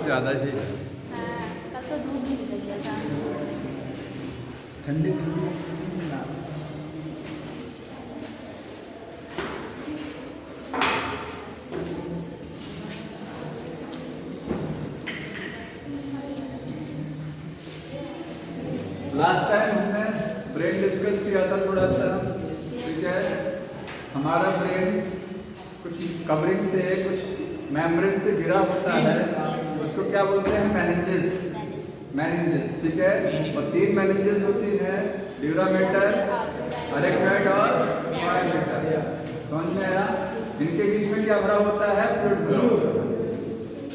ज़्यादा ही है। हाँ, कल तो धूप भी निकल गया था। ठंडी लास्ट टाइम हमने ब्रेन डिस्कस किया था थोड़ा सा, ठीक है। हमारा ब्रेन कुछ कवरिंग से, कुछ मेम्ब्रेन से घिरा होता है, उसको क्या बोलते हैं? मेनिंजेस, ठीक है। और 3 मेनिंजेस होती हैं, ड्यूरामेटर, अरेक्नॉइड और मायोमेटर। समझ में आया? इनके बीच में क्या भरा होता है? फ्लूइड भरा होता है।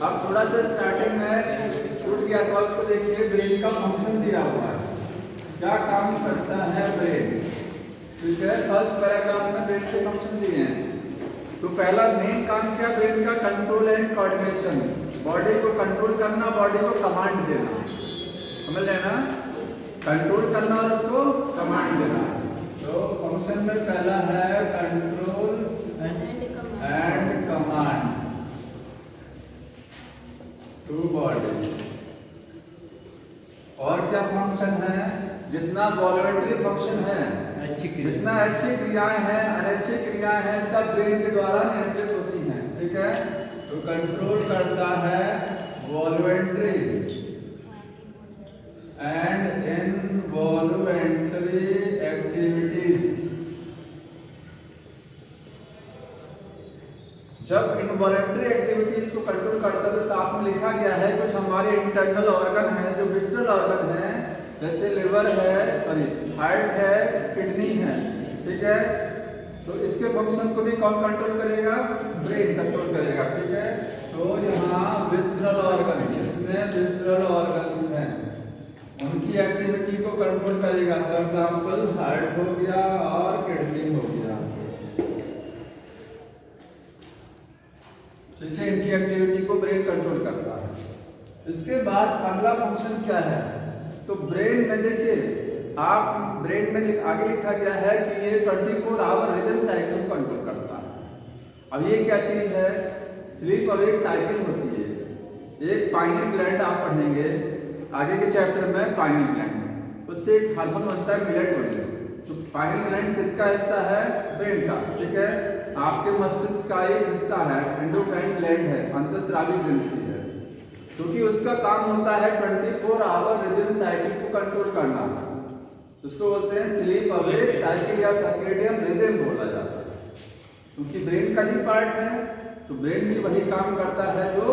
अब थोड़ा सा स्टार्टिंग में छूट गया था, उसको देखिए। ब्रेन का फंक्शन दिया हुआ है, क्या काम करता है ब्रेन, ठीक है। फर्स्ट पैराग्राफ में ब्रेन के फंक्शन दिए हैं। तो पहला मेन काम क्या ब्रेन का? Control and coordination. बॉडी को कंट्रोल करना, बॉडी को कमांड देना, समझ लेना। कंट्रोल करना और उसको कमांड देना। तो फंक्शन में पहला है control and command to body. और क्या फंक्शन है? जितना वॉलंटरी फंक्शन है, जितना अच्छी क्रियाएं हैं, अनैच्छिक क्रियाएं हैं, सब ब्रेन के द्वारा नियंत्रित होती हैं, ठीक है। तो कंट्रोल करता है वॉलंटरी एंड इनवॉल्युंटरी एक्टिविटीज। जब इनवॉलंटरी एक्टिविटीज को कंट्रोल करता है तो साथ में लिखा गया है कुछ हमारे इंटरनल ऑर्गन है, जो विसरल ऑर्गन है, जैसे लिवर है, सॉरी हार्ट है, किडनी है, ठीक है। तो इसके फंक्शन को भी कौन कंट्रोल करेगा? ब्रेन कंट्रोल करेगा, ठीक है। तो यहाँ विसरल ऑर्गन, जितने विसरल ऑर्गन्स हैं उनकी एक्टिविटी को कंट्रोल करेगा। फॉर एग्जाम्पल हार्ट हो गया और किडनी हो गया, ठीक है। इनकी एक्टिविटी को ब्रेन कंट्रोल करता है। इसके बाद अगला फंक्शन क्या है? तो ब्रेन में देखिए, आप ब्रेन में आगे लिखा गया है कि ये 24 आवर रिदम साइकिल कंट्रोल करता है। अब ये क्या चीज है? स्लीप अवेक साइकिल होती है। एक पाइनियल ग्लैंड आप पढ़ेंगे आगे के चैप्टर में, पाइनियल ग्लैंड, उससे एक हार्मोन बनता है मेलेटोनिन। तो पाइनियल ग्लैंड किसका हिस्सा है? ब्रेन का, ठीक है। आपके मस्तिष्क का एक हिस्सा है, एंडोक्राइन ग्लैंड है, अंतःस्रावी ग्रंथि है, क्योंकि उसका काम होता है 24 आवर रिदम साइकिल को कंट्रोल करना। उसको बोलते हैं स्लीप अवेक साइकिल या सर्केडियन रिदम बोला जाता है, क्योंकि ब्रेन का ही पार्ट है। तो ब्रेन भी वही काम करता है जो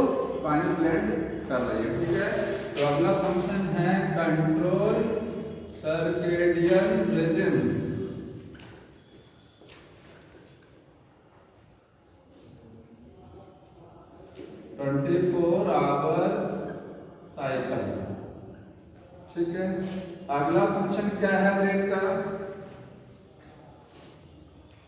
पाइनियल ग्लैंड कर रही है, ठीक है। तो अगला फंक्शन है control circadian rhythm. Hour cycle, ठीक है। अगला फंक्शन क्या है ब्रेन का?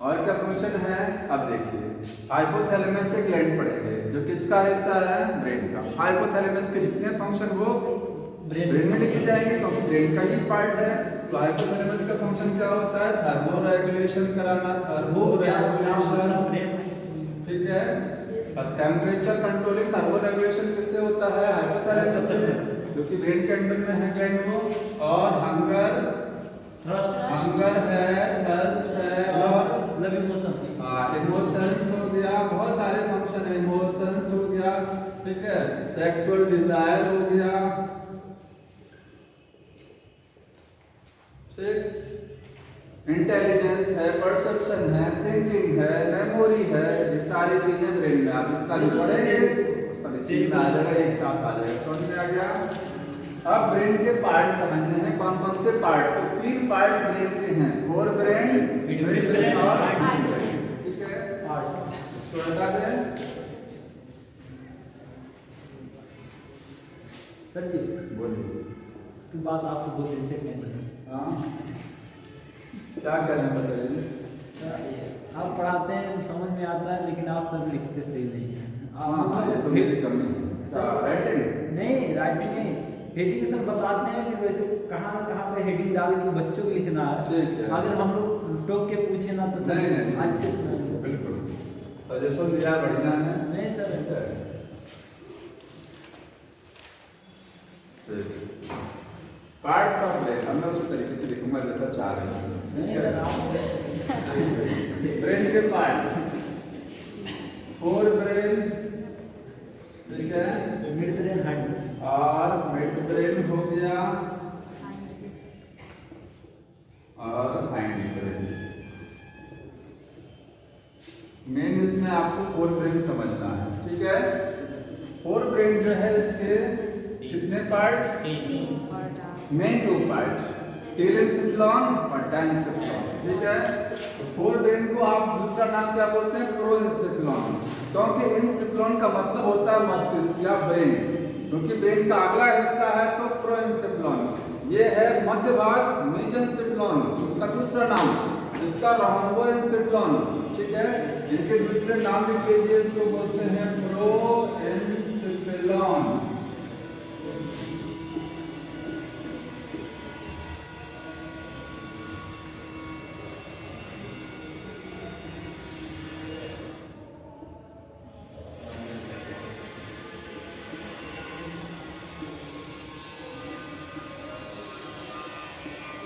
और क्या फंक्शन है? अब देखिए, हाइपोथैलेमस से ग्लैंड पड़ेंगे, जो किसका हिस्सा है? ब्रेन का। हाइपोथैलेमस के जितने फंक्शन वो ब्रेन में लिखे जाएंगे, क्योंकि ब्रेन का ही पार्ट है। तो हाइपोथैलेमस का फंक्शन क्या होता है? थर्मो रेगुलेशन कराना, थर्मो रेगुलेशन, ठीक है। टेम्परेचर कंट्रोलिंग, थर्मो रेगुलेशन किससे होता है? हाइपोथैलेमस से, जो कि ब्रेन के अंदर में है ग्लैंड वो। और हंगर है, थर्स्ट है, और इमोशंस हो गया, बहुत सारे फंक्शन है। इमोशंस हो गया, ठीक है। सेक्सुअल डिजायर हो गया, ठीक। इंटेलिजेंस है, परसेप्शन है, थिंकिंग है, मेमोरी है, ये सारी चीजें ब्रेन में। आप जितना भी पढ़ेंगे सब इसी में आ जाएगा, एक साथ आ जाएगा। समझ में आ गया? अब ब्रेन के पार्ट समझने हैं, कौन कौन से पार्ट। तो 3 पार्ट ब्रेन के हैं, फोर ब्रेन, मिड ब्रेन और हार्ट ब्रेन, ठीक है। इसको हटा दें। सर जी बोलिए। बात आपसे 2 दिन से कहनी है। हाँ, क्या करना बताइए। आप पढ़ाते हैं समझ में आता है, लेकिन आप सर लिखते सही नहीं है। हाँ, ये तो मेरी कमी है। राइटिंग नहीं, राइटिंग नहीं, हेडिंग सब बताते हैं, फिर वैसे कहाँ पे हेडिंग डाल के बच्चों को लिखना है। ठीक है। अगर हम लोग टोक के पूछे ना तो सर अच्छे से बिल्कुल सजेशन दिया, बढ़िया है। नहीं सर, पार्ट्स ऑफ ब्रेन अब मैं उसी तरीके से लिखूंगा जैसा चाह रहे हैं। ब्रेन के पार्ट, फोर ब्रेन, ठीक है, मिड ब्रेन हार्ड और मिड ब्रेन हो गया और हाइंड ब्रेन। मेन इसमें आपको फोर ब्रेन समझना है, ठीक है। फोर ब्रेन जो है इसके कितने पार्ट? तीन पार्ट। मेन दो पार्ट, टेलेंसिफ्लॉन और डायंसिफ्लॉन, ठीक है। फोर ब्रेन को आप दूसरा नाम क्या बोलते हैं? प्रोइंसिफ्लॉन, क्योंकि इंसिफ्लॉन का मतलब होता है मस्तिष्क या ब्रेन, क्योंकि ब्रेन का अगला हिस्सा है तो प्रोइंसिफ्लॉन। ये है मध्य भाग मेजेंसिफ्लॉन, उसका दूसरा नाम, इसका रोम्बोइंसिफ्लॉन, ठीक है। इनके दूसरे नाम लिख लीजिए, इसको बोलते हैं प्रोइंसिफ्लॉन।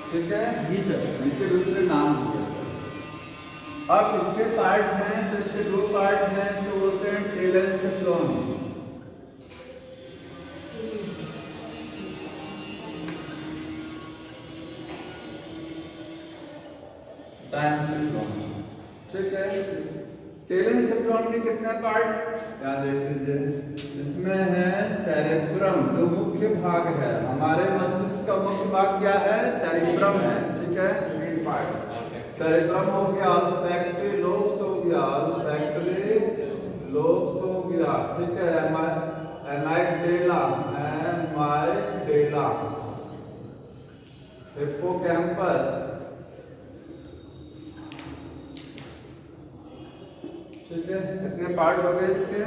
ठीक है जी सर। इनके दूसरे नाम होंगे। अब इसके पार्ट हैं तो इसके दो पार्ट हैं, इसको बोलते हैं टेलेंसिफ्लॉन। डायंसिफ्लॉन, ठीक है। टेलेंसिफ्लॉन के कितने पार्ट? याद देख लीजिए, इसमें है सेरेब्रम जो मुख्य भाग है, हमारे मस्तिष्क का मुख्य भाग क्या है? सेरेब्रम है, ठीक है। तीन पार्ट, सेरेब्रम हो गया, ऑल्फैक्टरी लोब्स हो गया, ऑल्फैक्टरी लोब्स हो गया, ठीक है। एमाइगडेला, एमाइगडेला, हिप्पोकैम्पस, ठीक है। कितने पार्ट हो गए इसके?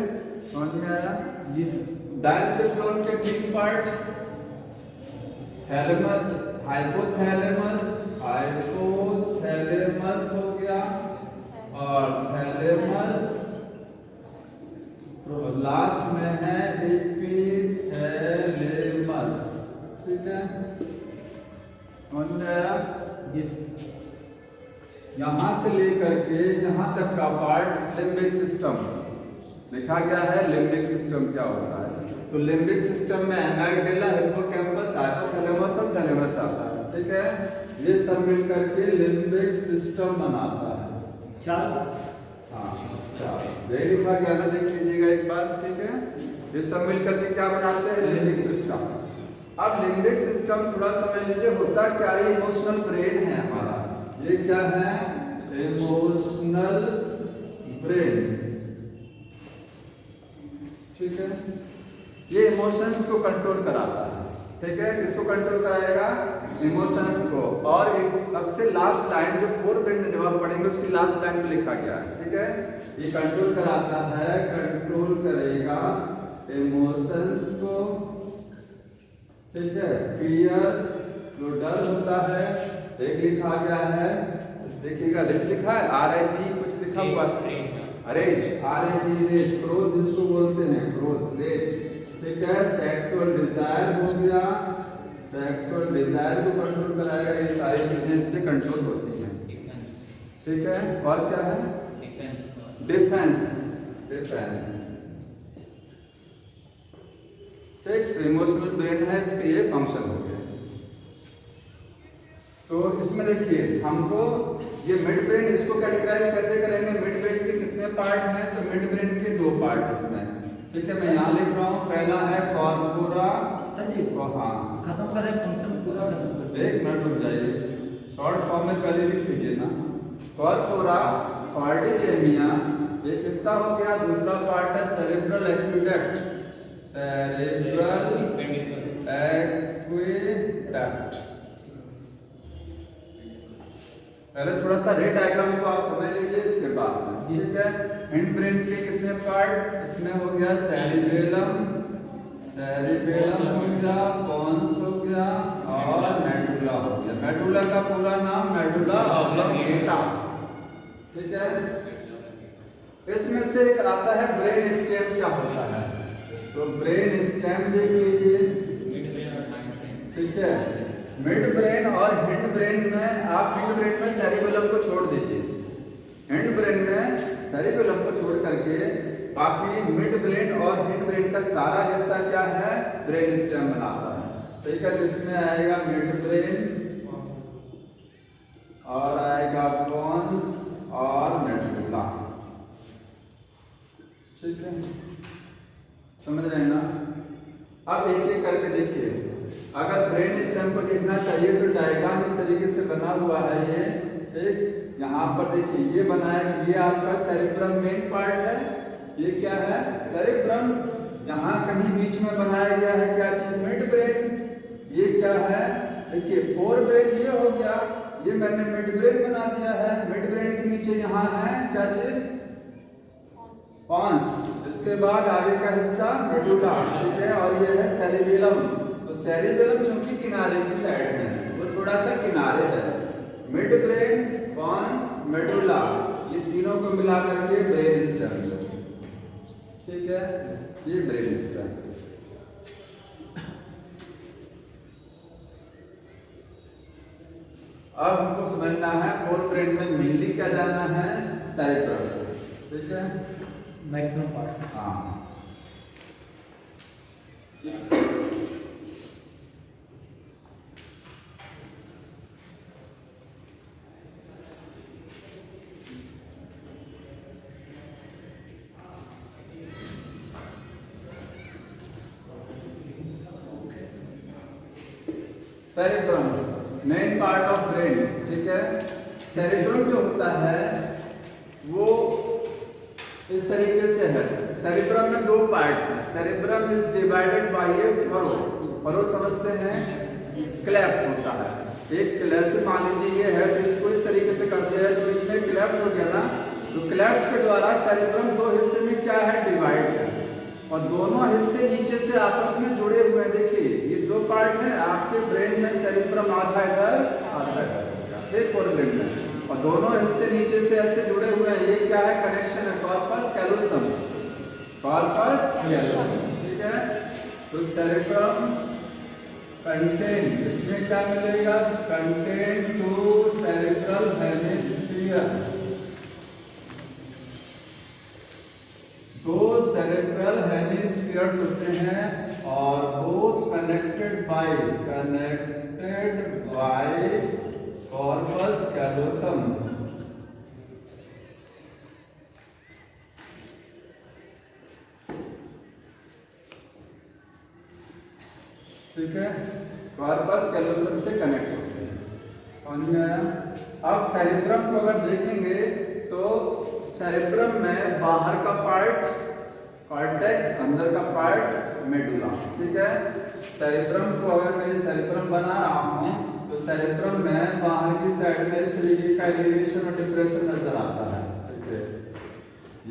समझ में आया? जी सर। डायंसिफ्लॉन के तीन पार्ट, थैलेमस, हाइपोथैलेमस, हाइपोथैलेमस हो गया और थैलेमस, और लास्ट में है एपिथैलेमस, ठीक है। समझ में आया? जी सर। यहां से लेकर के यहां तक का पार्ट लिम्बिक सिस्टम लिखा गया है। लिम्बिक सिस्टम क्या होता है? तो लिम्बिक सिस्टम में एमाइगडेला, हिप्पोकैम्पस, हाइपोथैलेमस और थैलेमस आता है, ठीक है। ये सब मिलकर के लिम्बिक सिस्टम बनाता है। चार, हाँ चार, यही लिखा गया ना, देख लीजिएगा एक बार, ठीक है। ये सब मिलकर के क्या बनाते हैं? Limbic system. अब लिम्बिक सिस्टम थोड़ा समझ लीजिए होता क्या है। इमोशनल ब्रेन है हमारा, ये क्या है? इमोशनल ब्रेन, ठीक है। ये इमोशंस को कंट्रोल कराता है, ठीक है। किसको कंट्रोल कराएगा? इमोशंस को। और एक सबसे लास्ट लाइन जो फोर ब्रेन में जब आप पढ़ेंगे उसकी लास्ट लाइन में लिखा गया है, ठीक है। ये कंट्रोल कराता है, कंट्रोल करेगा इमोशंस को, ठीक है। फियर जो डर होता है, एक लिखा गया है, देखिएगा रेज लिखा है, RAG कुछ लिखा हुआ है, रेज, RAG रेज। क्रोध जिसको बोलते हैं, क्रोध, रेज, ठीक है। सेक्सुअल डिजायर हो गया, सेक्सुअल डिजायर को कंट्रोल कराएगा। ये सारी चीजें इससे कंट्रोल होती हैं, ठीक है। और क्या है? डिफेंस, डिफेंस, ठीक। इमोशनल ब्रेन है, इसके ये फंक्शन हो गया। तो इसमें देखिए हमको ये मिड ब्रेन, इसको कैटेगराइज कैसे करेंगे? मिड ब्रेन के कितने पार्ट हैं? तो मिड ब्रेन के दो पार्ट इसमें, ठीक है। मैं यहाँ लिख रहा हूँ, पहला है कॉर्पोरा। सर जी हाँ खत्म करें, फंक्शन पूरा खत्म कर। एक मिनट रुक जाइए, शॉर्ट फॉर्म में पहले लिख लीजिए ना। कॉर्पोरा कॉर्टिकेमिया एक हिस्सा हो गया, दूसरा पार्ट है सेरेब्रल एक्विडक्ट, सेरेब्रल एक्विडक्ट। पहले थोड़ा सा रे डायग्राम को आप समझ लीजिए, इसके बाद ठीक है। हिंड ब्रेन के कितने पार्ट? इसमें हो गया सेरिबेलम, सेरिबेलम हो गया, पॉन्स हो गया और मेडुला हो गया। मेडुला का पूरा नाम मेडुला ऑब्लिंगेटा, ठीक है। इसमें से एक आता है ब्रेन स्टेम। क्या होता है? तो ब्रेन स्टेम देख लीजिए, मिड ब्रेन और हिंड ब्रेन में, आप हिंड ब्रेन में सेरिबेलम को छोड़ दीजिए, हिंड ब्रेन में सेरिबेलम को छोड़ करके बाकी मिड ब्रेन और हिंड ब्रेन का सारा हिस्सा क्या है, ब्रेन स्टेम बनाता है। ठीक है, तो इसमें आएगा मिड ब्रेन और आएगा पोन्स और मेडुला। ठीक है, समझ रहे हैं ना। अब एक एक करके देखिए, अगर ब्रेन स्टेम को देखना चाहिए तो डायग्राम इस तरीके से बना हुआ है ये। एक यहाँ पर देखिए ये बना है, ये आपका सेरिब्रम मेन पार्ट है, ये क्या है, सेरिब्रम। यहाँ कहीं बीच में बनाया गया है क्या चीज, मिड ब्रेन। ये क्या है, देखिए फोर ब्रेन ये हो गया, ये मैंने मिड ब्रेन बना दिया है। मिड ब्रेन के नीचे यहाँ है क्या चीज, पोन्स। इसके बाद आगे का हिस्सा मेडुला। ठीक है, और ये है सेरिबेलम। तो सेरिबेलम चूंकि किनारे की साइड में है, वो थोड़ा सा किनारे है। मिड ब्रेन, पोन्स, मेडुला, ये तीनों को मिला करके ब्रेन स्टेम। ठीक है, ये ब्रेन स्टेम। अब हमको समझना है फोर ब्रेन में मेनली क्या जानना है, सेरिब्रम। ठीक है, मैक्सिमम पार्ट। हाँ, cerebrum main part of brain. ठीक है, सेरिब्रम जो होता है वो इस तरीके से है। सेरिब्रम में दो पार्ट है। Cerebrum is divided by A furrow. Furrow समझते हैं, क्लेफ्ट होता है। एक क्लेफ्ट मान लीजिए ये है, तो इसको इस तरीके से करते हैं तो बीच में क्लेफ्ट हो गया ना, तो क्लेफ्ट के द्वारा सेरिब्रम दो हिस्से में क्या है, डिवाइड है, और दोनों हिस्से नीचे से आपस में जुड़े हुए हैं। देखिए ये दो पार्ट है आपके ब्रेन में, सेरिब्रम आधा इधर आधा इधर, एक और ब्रेन में, और दोनों हिस्से नीचे से ऐसे जुड़े हुए हैं। ये क्या है, कनेक्शन है, कॉर्पस कैलोसम, कॉर्पस कैलोसम। ठीक है, तो सेरिब्रम कंटेन, इसमें क्या मिलेगा, कंटेन टू सेरिब्रल हेमिस्फीयर। दो सेरिब्रल हेमिस्फीयर्स होते हैं और both connected by corpus callosum. ठीक है, कॉर्पस कैलोसम से कनेक्ट होते हैं। समझ में आया। अब सेरिब्रम को अगर देखेंगे तो सेरिब्रम में बाहर का पार्ट कॉर्टेक्स, अंदर का पार्ट मेडुला। ठीक है, सेरिब्रम को अगर मैं सेरिब्रम बना रहा हूँ तो सेरिब्रम में बाहर की साइड में इस तरीके का एलिवेशन और डिप्रेशन नजर आता है। ठीक है,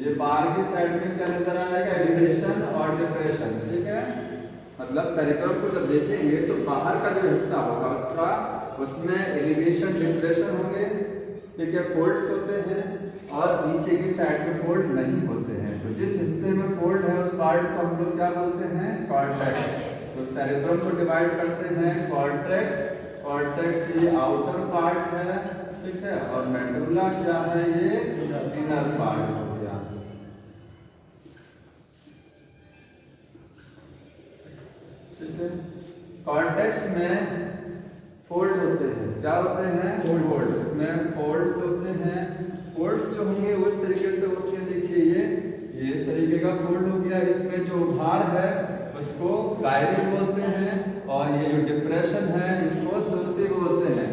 ये बाहर की साइड में क्या नजर आएगा, एलिवेशन और डिप्रेशन। ठीक है, मतलब सेरिब्रम को जब देखेंगे तो बाहर का जो हिस्सा होगा उसका, उसमें एलिवेशन डिप्रेशन होंगे। ठीक है, फोल्ड्स होते हैं और नीचे की साइड में फोल्ड नहीं होते हैं। तो जिस हिस्से में फोल्ड है उस पार्ट को हम लोग क्या बोलते हैं, कॉर्टेक्स। तो सेरिब्रम को डिवाइड करते हैं कॉर्टेक्स। कॉर्टेक्स ये आउटर पार्ट है। ठीक है, और मेडुला क्या है, ये इनर पार्ट हो गया। ठीक है, कॉर्टेक्स में फोल्ड होते हैं, क्या होते हैं, फोल्ड। इसमें फोल्ड्स होते हैं। फोल्ड्स जो होंगे वो इस तरीके से होते हैं। देखिए ये इस तरीके का फोल्ड हो गया। इसमें जो भार है उसको गायरी बोलते हैं, और ये जो डिप्रेशन है इसको सुल्सी बोलते हैं।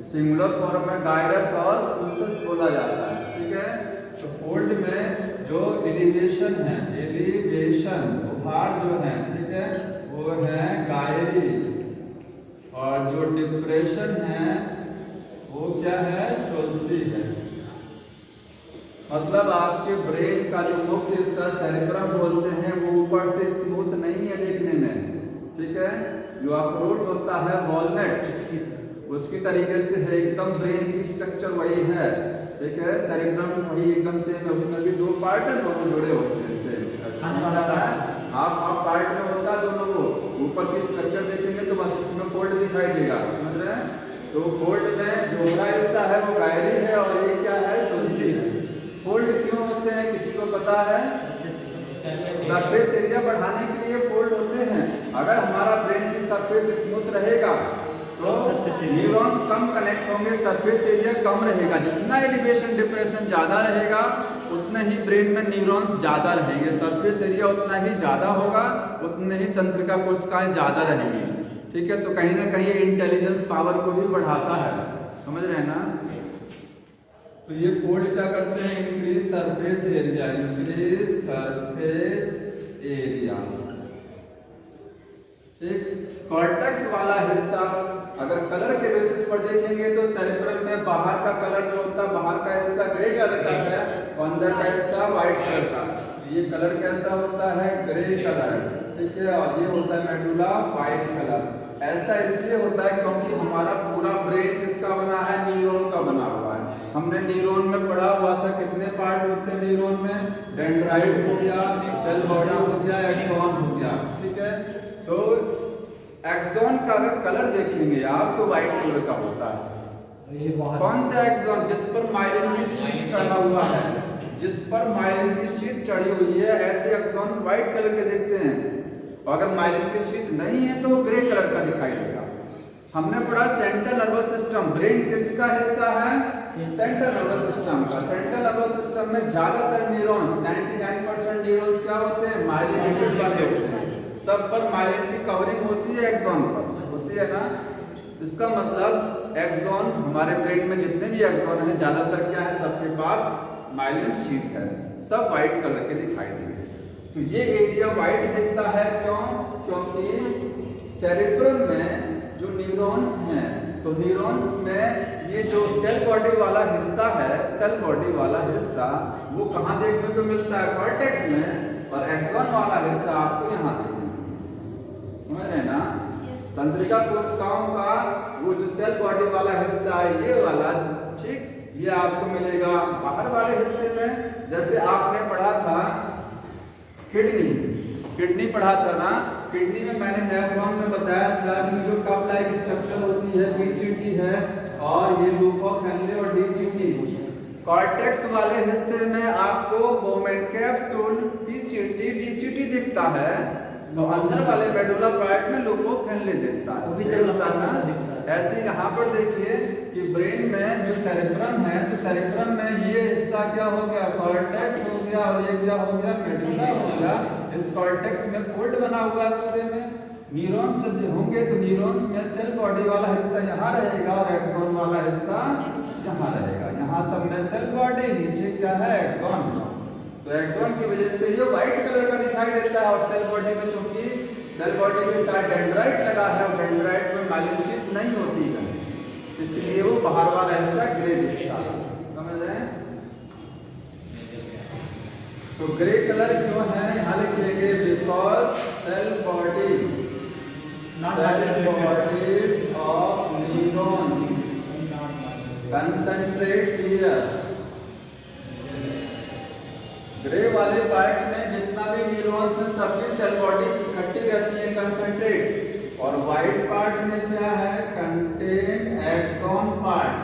सिंगुलर फॉर्म में गायरस और सुल्सस बोला जाता है। ठीक है, तो फोल्ड में जो एलिवेशन है, एलिवेशन भार जो है, ठीक है, वो है गायरी, और जो डिप्रेशन है वो क्या है, सोल्सी है। मतलब आपके ब्रेन का जो मुख्य हिस्सा सेरिब्रम बोलते हैं वो ऊपर से स्मूथ नहीं है देखने में। ठीक है, जो अखरोट होता है वॉलनट, उसकी तरीके से है, एकदम ब्रेन की स्ट्रक्चर वही है। ठीक है, सेरिब्रम वही एकदम से है, उसमें भी दो पार्ट है, दोनों जुड़े होते हैं। हाफ पार्ट में होता है दोनों को। ऊपर की स्ट्रक्चर देखेंगे तो बस उसमें फोल्ड दिखाई देगा, समझ रहे हैं। तो फोल्ड में जो बड़ा हिस्सा है वो गायरी है और ये क्या है, तुलसी है। फोल्ड क्यों होते हैं किसी को पता है? सरफेस एरिया बढ़ाने के लिए फोल्ड होते हैं। अगर हमारा ब्रेन की सरफेस स्मूथ रहेगा तो न्यूरॉन्स कम कनेक्ट होंगे, सरफेस एरिया कम रहेगा। जितना एलिवेशन डिप्रेशन ज़्यादा रहेगा उतना ही ब्रेन में न्यूरॉन्स ज़्यादा रहेंगे, सरफेस एरिया उतना ही ज़्यादा होगा, उतने ही तंत्रिका कोशिकाएं ज़्यादा रहेंगी। ठीक है, तो कहीं ना कहीं इंटेलिजेंस पावर को भी बढ़ाता है, समझ रहे हैं ना? तो ये फोल्ड क्या करते हैं, increase surface area, increase surface area. ठीक, कॉर्टेक्स वाला हिस्सा अगर कलर के बेसिस पर देखेंगे तो सेरेब्रम में बाहर का कलर जो होता है, बाहर का हिस्सा ग्रे कलर का है और अंदर का हिस्सा व्हाइट कलर का। ये कलर कैसा होता है, ग्रे कलर। ठीक है, और ये होता है मेडुला व्हाइट कलर। ऐसा इसलिए होता है क्योंकि हमारा पूरा ब्रेन किसका बना है, न्यूरॉन का बना हुआ है। हमने न्यूरॉन में पढ़ा हुआ था कितने पार्ट होते हैं न्यूरॉन में, डेंड्राइट हो गया, सेल बॉडी हो गया, एक्सॉन हो गया। ठीक है, तो एक्सॉन का अगर कलर देखेंगे आप तो व्हाइट कलर का होता है। कौन सा एक्सॉन? जिस पर माइलिन की शीट चढ़ा हुआ है, जिस पर माइलिन की शीट चढ़ी हुई है, ऐसे एक्सॉन व्हाइट कलर के देखते हैं। और अगर माइलिन की शीट नहीं है तो वो ग्रे कलर का दिखाई देगा। हमने पढ़ा सेंट्रल नर्वस सिस्टम, ब्रेन किसका हिस्सा है, सेंट्रल नर्वस सिस्टम का। सेंट्रल नर्वस सिस्टम में ज्यादातर न्यूरॉन्स 99% न्यूरॉन्स क्या होते हैं, माइलिनेटेड वाले होते हैं। सब पर माइलिन की कवरिंग होती है, एक्सॉन पर होती है ना। इसका मतलब एक्सॉन, हमारे ब्रेन में जितने भी एक्सॉन हैं ज्यादातर क्या है, सबके पास माइलिन शीट है, सब व्हाइट कलर के दिखाई देंगे। तो ये एरिया व्हाइट दिखता है क्यों? क्योंकि सेरेब्रम में जो न्यूरॉन्स हैं, तो न्यूरॉन्स में ये जो सेल बॉडी वाला हिस्सा है, सेल बॉडी वाला हिस्सा वो कहाँ देखने को मिलता है, कॉर्टेक्स में, और एक्सॉन वाला हिस्सा आपको यहाँ देखने को मिलता है। समझ रहे हैं ना? तंत्रिका कोशिकाओं का वो जो सेल बॉडी वाला हिस्सा है, ये वाला, ठीक, ये आपको मिलेगा बाहर वाले हिस्से में। जैसे आपने पढ़ा था किडनी पढ़ा था ना, किडनी में मैंने नेफ्रॉन में बताया था कि जो कप लाइक स्ट्रक्चर होती है, बीसीटी है, और ये लूप ऑफ हेनले और डीसीटी। कॉर्टेक्स वाले हिस्से में आपको बोमेन कैप्सूल, पीसीटी, डीसीटी दिखता है, तो अंदर वाले मेडुला पार्ट में लूप ऑफ हेनले दिखता है। ऐसे यहाँ पर देखिए कि ब्रेन में जो सेरेब्रम है, तो सेरेब्रम में ये हिस्सा क्या हो गया, कॉर्टेक्स हो गया, और ये क्या हो गया, मेडुला हो गया। इस कॉर्टेक्स में फोल्ड बना हुआ है पूरे में। न्यूरॉन्स जब होंगे तो न्यूरॉन्स में सेल बॉडी वाला हिस्सा यहाँ रहेगा और एक्सॉन वाला हिस्सा यहाँ रहेगा। यहाँ सब में सेल बॉडी, नीचे क्या है, एक्सॉन। तो एक्सॉन की वजह से ये व्हाइट कलर का दिखाई देता है। और सेल बॉडी में चूंकि सेल बॉडी के साथ डेंड्राइट लगा है और डेंड्राइट में माइलिन शीट नहीं होती है, इसलिए वो बाहर वाला हिस्सा ग्रे दिखता है। समझ रहे हैं? तो ग्रे कलर क्यों है, यहाँ लिखेंगे because cell bodies of neurons concentrate here. Grey वाले पार्ट में जितना भी न्यूरॉन्स है सबकी सेल बॉडी इकट्ठी रहती है, कंसंट्रेट। और व्हाइट पार्ट में क्या है, contain axon part,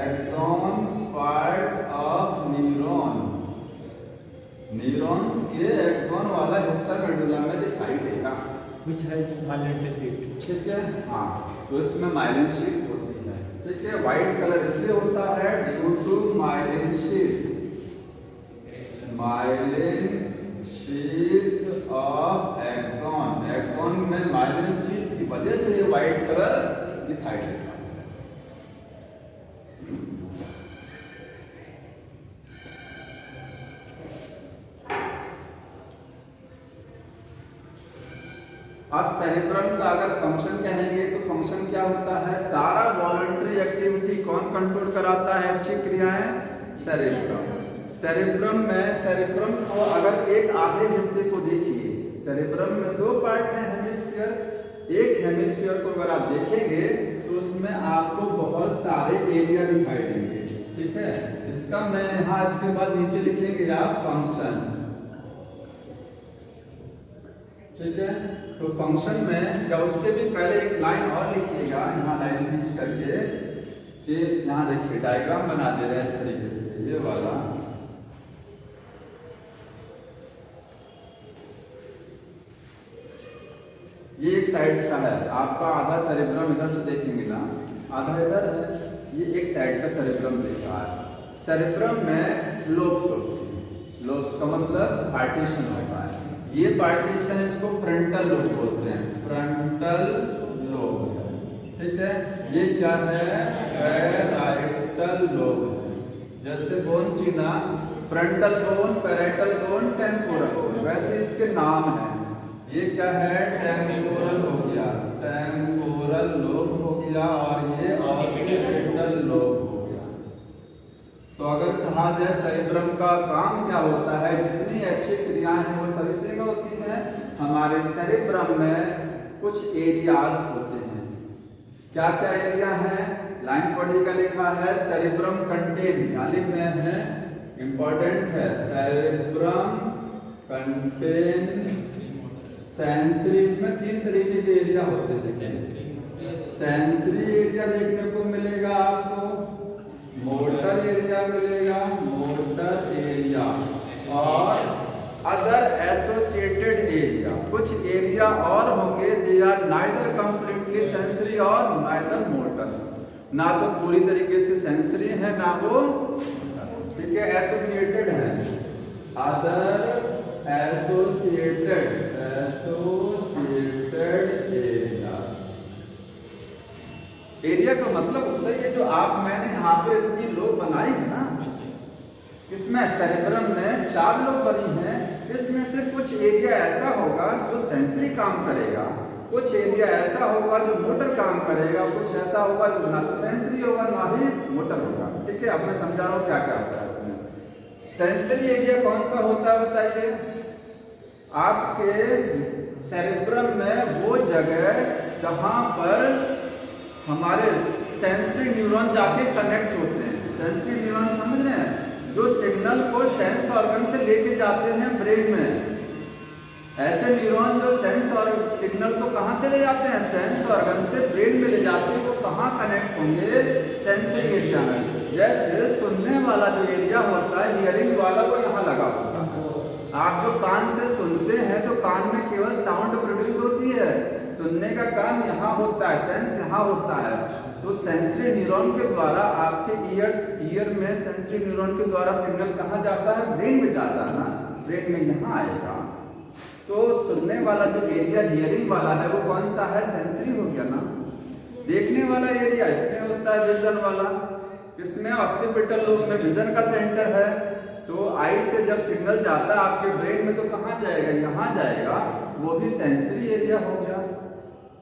axon part of neuron. Neurons के एक्सॉन वाला हिस्सा मेडुला में दिखाई देगा, which has myelin sheet। ठीक है, हाँ, तो इसमें माइलिन शीट होती है। ठीक है, व्हाइट कलर इसलिए होता है due to myelin sheath, myelin sheath of axon. Axon में माइलिन शीट की वजह से ये व्हाइट कलर दिखाई देता है। अब सेरेब्रम का अगर फंक्शन कहेंगे तो फंक्शन क्या होता है, सारा वॉलंटरी एक्टिविटी कौन कंट्रोल कराता है, अच्छी क्रियाएं, सेरेब्रम। सेरेब्रम में, सेरेब्रम को अगर एक आधे हिस्से को देखिए, सेरेब्रम में दो पार्ट हैं, हेमिस्फीयर। एक हेमिस्फीयर को अगर आप देखेंगे तो उसमें आपको बहुत सारे एरिया दिखाई देंगे। ठीक है, इसका मैं यहाँ इसके बाद नीचे लिखेंगे आप फंक्शंस। ठीक है, तो फंक्शन में या उसके भी पहले एक लाइन और लिखिएगा, यहाँ लाइन खींच करके कि यहाँ देखिए डायग्राम बना दे रहे हैं इस तरीके से, ये वाला ये एक साइड का है आपका, आधा सेरेब्रम इधर से देखेंगे ना, आधा इधर है, ये एक साइड का सेरेब्रम दिख रहा है। सेरेब्रम में लोब्स होते हैं, लोब्स का मतलब पार्टीशन होता है, ये पार्टीशन इसको फ्रंटल लोब बोलते हैं, फ्रंटल लोब, ठीक है। ये क्या है, पैराइटल लोब, जैसे बोन चीना frontal bone, parietal bone, temporal bone, वैसे इसके नाम है। ये क्या है, टेम्पोरल हो गया, टेम्पोरल लोब हो गया, और ये ऑक्सीपिटल लोब हो गया। तो अगर कहा जाए सेरेब्रम का काम क्या होता है, जितनी अच्छी क्रियाएं हैं वो सभी से होती हैं। हमारे सेरेब्रम में कुछ एरियाज होते हैं, क्या क्या एरिया है, लाइन पढ़िएगा, लिखा है सेरेब्रम कंटेन, यहाँ लिख रहे हैं, इंपॉर्टेंट है, सेरेब्रम कंटेन सेंसरी। इसमें 3 तरीके के एरिया होते हैं, सेंसरी एरिया देखने को मिलेगा आपको, मोटर एरिया मिलेगा, मोटर एरिया, और अदर एसोसिएटेड एरिया। कुछ एरिया और होंगे, they are neither completely sensory और नाइदर मोटर, ना तो पूरी तरीके से सेंसरी है ना वो, ठीक है, एसोसिएटेड है, अदर एसोसिएटेड एरिया का मतलब होता है ये जो आप मैंने यहाँ पे इतनी लोब बनाई है ना, इसमें सेरेब्रम में 4 लोब बनी है, इसमें से कुछ एरिया ऐसा होगा जो सेंसरी काम करेगा, कुछ एरिया ऐसा होगा जो मोटर काम करेगा, कुछ ऐसा होगा जो ना तो सेंसरी होगा ना ही मोटर होगा, ठीक है। अब मैं समझा रहा हूँ क्या क्या होता है इसमें। सेंसरी एरिया कौन सा होता है बताइए, आपके सेरेब्रम में वो जगह जहां पर हमारे सेंसरी न्यूरॉन जाके कनेक्ट होते हैं, सेंसरी न्यूरॉन समझ रहे हैं, जो सिग्नल को सेंस ऑर्गन से लेके जाते हैं ब्रेन में। ऐसे न्यूरॉन जो सेंस और सिग्नल को कहां से ले जाते हैं, सेंस ऑर्गन से ब्रेन में ले जाते हैं, वो कहां कनेक्ट होंगे, सेंसरी एरिया में। जैसे सुनने वाला जो एरिया होता है, हियरिंग वाला, वो यहाँ लगा होता है। आप जो कान से सुनते हैं तो कान में केवल साउंड प्रोड्यूस होती है, सुनने का काम यहाँ होता है, सेंस यहाँ होता है। तो सेंसरी न्यूरॉन के द्वारा आपके ईयर में सेंसरी न्यूरॉन के द्वारा सिग्नल कहाँ जाता है, ब्रेन में जाता है ना, ब्रेन में यहाँ आएगा। तो सुनने वाला जो एरिया हियरिंग वाला है वो कौन सा है, सेंसरी हो गया ना। देखने वाला एरिया इसमें होता है विजन वाला, इसमें ऑक्सीपिटल लोब में विजन का सेंटर है। तो आई से जब सिग्नल जाता है आपके ब्रेन में तो कहाँ जाएगा, यहाँ जाएगा, वो भी सेंसरी एरिया हो गया।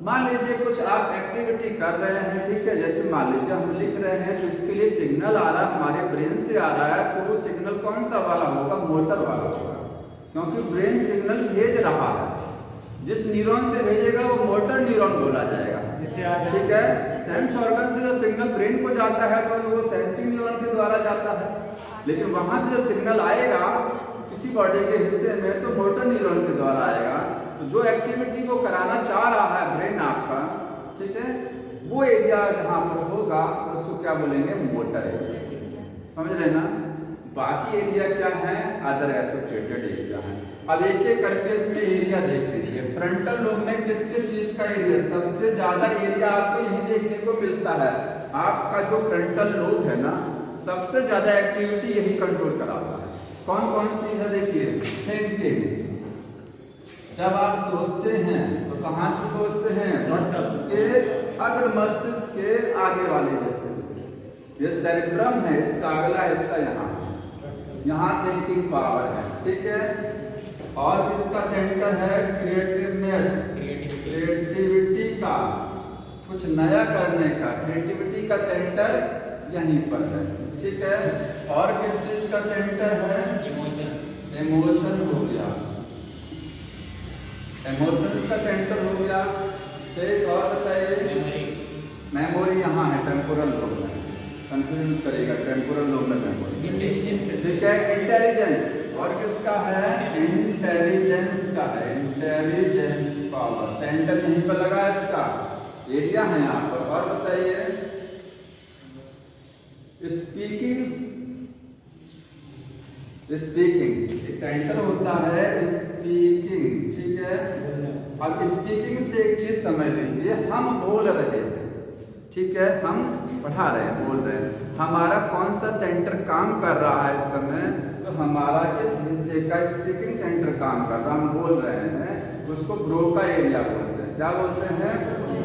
मान लीजिए कुछ आप एक्टिविटी कर रहे हैं, ठीक है, जैसे मान लीजिए हम लिख रहे हैं तो इसके लिए सिग्नल आ रहा है, हमारे ब्रेन से आ रहा है, तो वो सिग्नल कौन सा वाला होगा, मोटर वाला होगा, क्योंकि ब्रेन सिग्नल भेज रहा है। जिस न्यूरॉन से भेजेगा वो मोटर न्यूरॉन बोला जाएगा, ठीक है। सेंस ऑर्गन से जब सिग्नल ब्रेन को जाता है तो वो सेंसिंग न्यूरॉन के द्वारा जाता है, लेकिन वहां से जब सिग्नल आएगा किसी बॉडी के हिस्से में तो मोटर न्यूरॉन के द्वारा आएगा। तो जो एक्टिविटी को कराना चाह रहा है ब्रेन आपका, ठीक है, वो एरिया जहाँ पर होगा उसको क्या बोलेंगे, मोटर एरिया, समझ रहे ना। बाकी एरिया क्या है, अदर एसोसिएटेड एरिया है। अब एक एक करके इसमें एरिया देख लीजिए। फ्रंटल लोब में किस किस चीज का एरिया, सबसे ज्यादा एरिया आपको यही देखने को मिलता है। आपका जो फ्रंटल लोब है ना, सबसे ज्यादा एक्टिविटी यही कंट्रोल कराता है। कौन कौन सी है देखिए, थिंकिंग। जब आप सोचते हैं तो कहाँ से सोचते हैं, मस्तिष्क के, अगर मस्तिष्क के आगे वाले हिस्से से। ये सेरेब्रम है, इसका अगला हिस्सा यहाँ थिंकिंग पावर है, ठीक है। और किसका सेंटर है, क्रिएटिवनेस, क्रिएटिविटी का, कुछ नया करने का, क्रिएटिविटी का सेंटर यहीं पर है, ठीक है। और किस चीज का सेंटर है, इमोशन हो गया, इमोशंस का सेंटर हो गया। एक और बताइए, मेमोरी यहाँ है, टेम्पोरल लोब में, कंफ्यूजन करेगा, टेम्पोरल लोब में मेमोरी, ठीक है। इंटेलिजेंस, और किसका है, इंटेलिजेंस का है, इंटेलिजेंस पावर, सेंटर यहीं पर लगा है इसका, एरिया है यहाँ पर। और बताइए स्पीकिंग, स्पीकिंग एक सेंटर होता है स्पीकिंग, ठीक है। अब स्पीकिंग से एक चीज समझ लीजिए, हम बोल रहे हैं, ठीक है, हम पढ़ा रहे हैं, बोल रहे हैं, हमारा कौन सा सेंटर काम कर रहा है इस समय, तो हमारा इस हिस्से का स्पीकिंग सेंटर काम कर रहा है, हम बोल रहे हैं, उसको ब्रोका एरिया बोलते हैं। क्या बोलते हैं?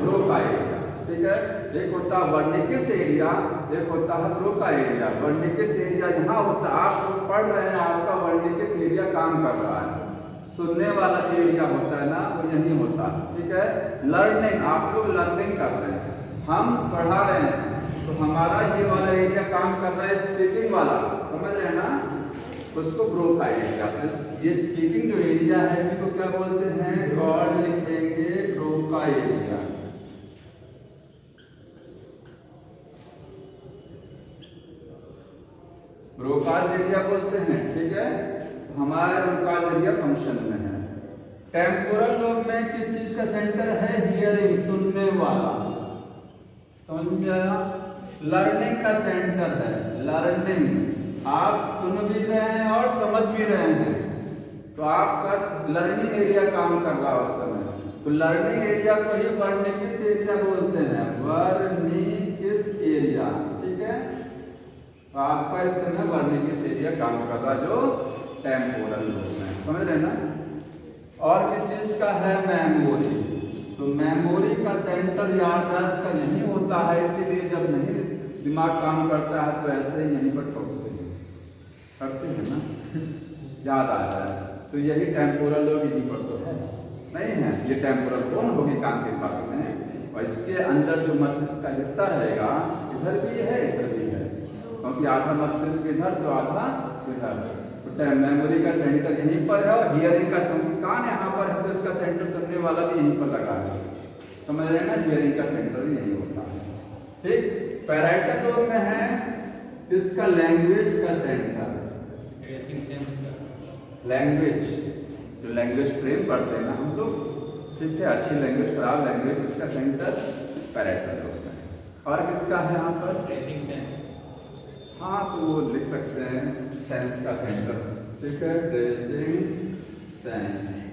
ब्रोका एरिया, ठीक है। एक होता है वर्निकिस एरिया, एक होता है ब्रोका एरिया। वर्निकिस एरिया यहाँ होता है, आप लोग पढ़ रहे हैं, आपका वर्निकिस एरिया काम कर रहा है, सुनने वाला एरिया होता है ना, वो यही होता है, ठीक है। लर्निंग, आप लोग लर्निंग कर रहे हैं, हम पढ़ा रहे हैं, तो हमारा ये वाला एरिया काम कर रहा है स्पीकिंग वाला, समझ रहे हैं ना, उसको ब्रोका एरिया। ये स्पीकिंग जो एरिया है इसको क्या बोलते हैं? कॉर्ड लिखेंगे ब्रोका एरिया। ब्रोकाज एरिया बोलते हैं, ठीक है। हमारा ब्रोकाज एरिया फंक्शन में है। टेम्पोरल लोब में किस चीज का सेंटर है? हियरिंग, सुनने वाला, समझ में आया? लर्निंग का सेंटर है, लर्निंग, आप सुन भी रहे हैं और समझ भी रहे हैं, तो आपका लर्निंग एरिया काम कर रहा है उस समय। तो लर्निंग एरिया को ही वर्निकिस एरिया बोलते हैं, वर्निकिस एरिया, ठीक है। तो आपका इस समय वर्निकिस एरिया काम कर रहा है जो टेम्पोरल लोब में, समझ रहे हैं ना। और किस चीज का है? मेमोरी। तो मेमोरी का सेंटर याददाश्त का यही होता है, इसीलिए जब नहीं दिमाग काम करता है तो ऐसे ही यहीं पर ठोकते हैं, करते हैं ना, याद आ रहा है। तो यही टेम्पोरल लोब यहीं पर तो है, नहीं है, ये टेम्पोरल बोन होगी कान के पास में, और इसके अंदर जो मस्तिष्क का हिस्सा रहेगा, इधर भी है इधर भी है, क्योंकि आधा मस्तिष्क इधर तो आधा इधर। तो मेमोरी का सेंटर यहीं पर है, और हियरिंग का, क्योंकि कान यहाँ पर है तो इसका सेंटर सुनने वाला भी यहीं पर लगा है, समझ रहे हैं ना, हियरिंग का सेंटर भी यहीं होता है, ठीक। पैराइटल लोब में है इसका लैंग्वेज का सेंटर, ड्रेसिंग सेंस का, लैंग्वेज, जो लैंग्वेज फ्रेम पढ़ते हैं ना हम लोग, ठीक है, अच्छी लैंग्वेज, खराब लैंग्वेज, उसका सेंटर पैराइटल लोब है। और किसका है यहाँ पर? ड्रेसिंग सेंस, हाँ, तो वो लिख सकते हैं सेंस का सेंटर, ठीक है, ड्रेसिंग सेंस,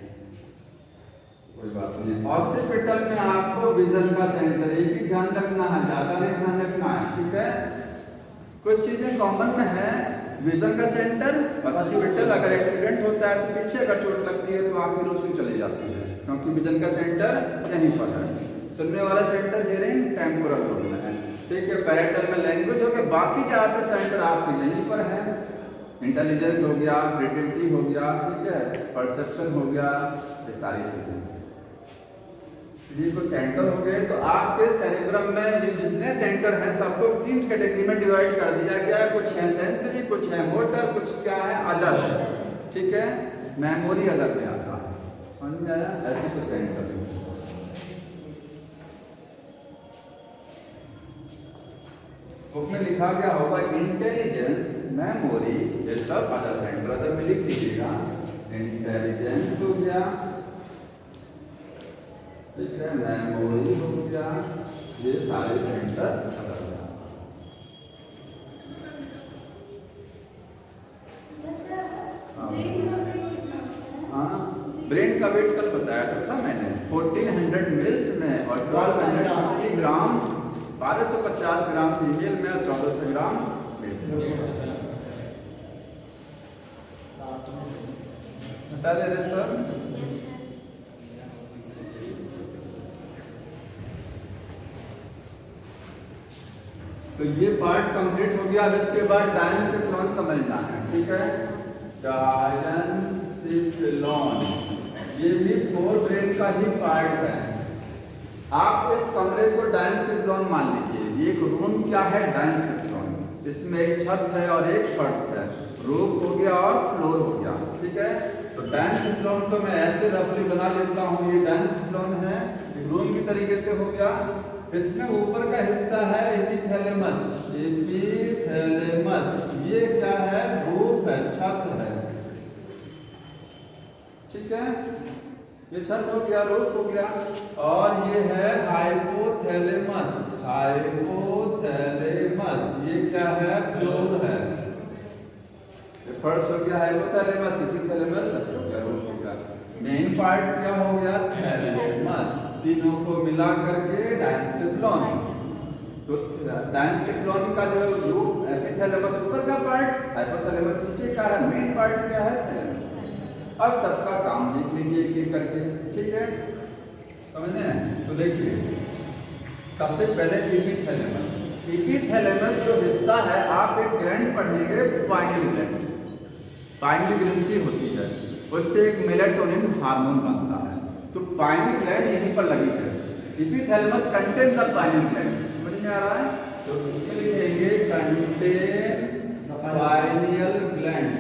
कोई बात नहीं। ऑसिपिटल में आपको विजन का सेंटर, एक ही ध्यान रखना है, ज्यादा नहीं ध्यान रखना है, ठीक है। कुछ चीजें कॉमन में है, विजन का सेंटर, ऑसिपिटल, अगर एक्सीडेंट होता है तो पीछे अगर चोट लगती है तो आंख की रोशनी चली जाती है, क्योंकि विजन का सेंटर यहीं पर है। सुनने वाला सेंटर हियरिंग टेम्पोरल लोब में है, ठीक है। पैराइटल में लैंग्वेज हो गया, बाकी ज्यादातर सेंटर आपके यहीं पर है। इंटेलिजेंस हो गया, क्रिएटिविटी हो गया, ठीक है, परसेप्शन हो गया, ये सारी चीजें, ये कुछ सेंटर हो गए। तो आपके सेरेब्रम में ये जितने सेंटर हैं सबको 3 कैटेगरी में डिवाइड कर दिया गया है, कुछ है सेंसरी, कुछ है मोटर, कुछ क्या है अदर, ठीक है, मेमोरी अदर में आता है, समझ में आया? ऐसे तो सेंटर है। बुक में लिखा गया होगा इंटेलिजेंस, मेमोरी, ये सब अदर सेंटर, अदर में लिख लीजिएगा, इंटेलिजेंस हो गया, ठीक है, मेमोरी हो गया, ये सारे सेंटर अदर में। हाँ, ब्रेन का वेट कल बताया तो था मैंने, 1400 मिल्स में और 1250 ग्राम, 1250 ग्राम फीमेल में और 1400 ग्राम मेल्स में। बता दे रहे सर? तो ये पार्ट कंप्लीट हो गया। अब इसके बाद डायंसिफ्लॉन समझना है, ठीक है, डायंसिफ्लॉन, ये भी फोर ब्रेन का ही पार्ट है। आप इस कमरे को डायंसिफ्लॉन मान लीजिए, ये एक रूम क्या है? डायंसिफ्लॉन, इसमें एक छत है और एक फर्श है, रूफ हो गया और फ्लोर हो गया, ठीक है। तो डायंसिफ्लॉन को मैं ऐसे रफली बना लेता हूँ, ये डायंसिफ्लॉन है, रूम की तरीके से हो गया। इसमें ऊपर का हिस्सा है एपिथैलेमस, एपिथैलेमस, ये क्या है? रूफ है, छत है, ठीक है। ये छत हो गया, रूफ हो गया, और ये है हाइपोथैलेमस। हाइपोथैलेमस ये क्या है? फ्लोर है। फर्स्ट हो गया हाइपोथैलेमस, एपिथैलेमस, सब हो गया, रूफ हो गया। मेन पार्ट क्या हो गया? थैलेमस। तीनों को मिला करके डायंसिक्लोन। तो डायंसिक्लोन का जो रूफ एपिथैलेमस ऊपर का पार्ट, हाइपोथैलेमस नीचे का है, मेन पार्ट क्या है? थैलेमस। अब सबका काम देख लीजिए एक एक करके, ठीक है? समझे ना? तो देखिए सबसे पहले एपिथैलेमस। एपिथैलेमस जो हिस्सा है, आप एक ग्लैंड पढ़ेंगे, पाइनियल ग्लैंड। पाइनियल ग्रंथि होती है, उससे एक मेलाटोनिन हार्मोन बनता है। तो पाइनियल ग्लैंड यहीं पर लगी है। Epithalamus contain the pineal gland. समझ में आ रहा है? तो इसमें लिखेंगे कंटेन पाइनियल ग्लैंड।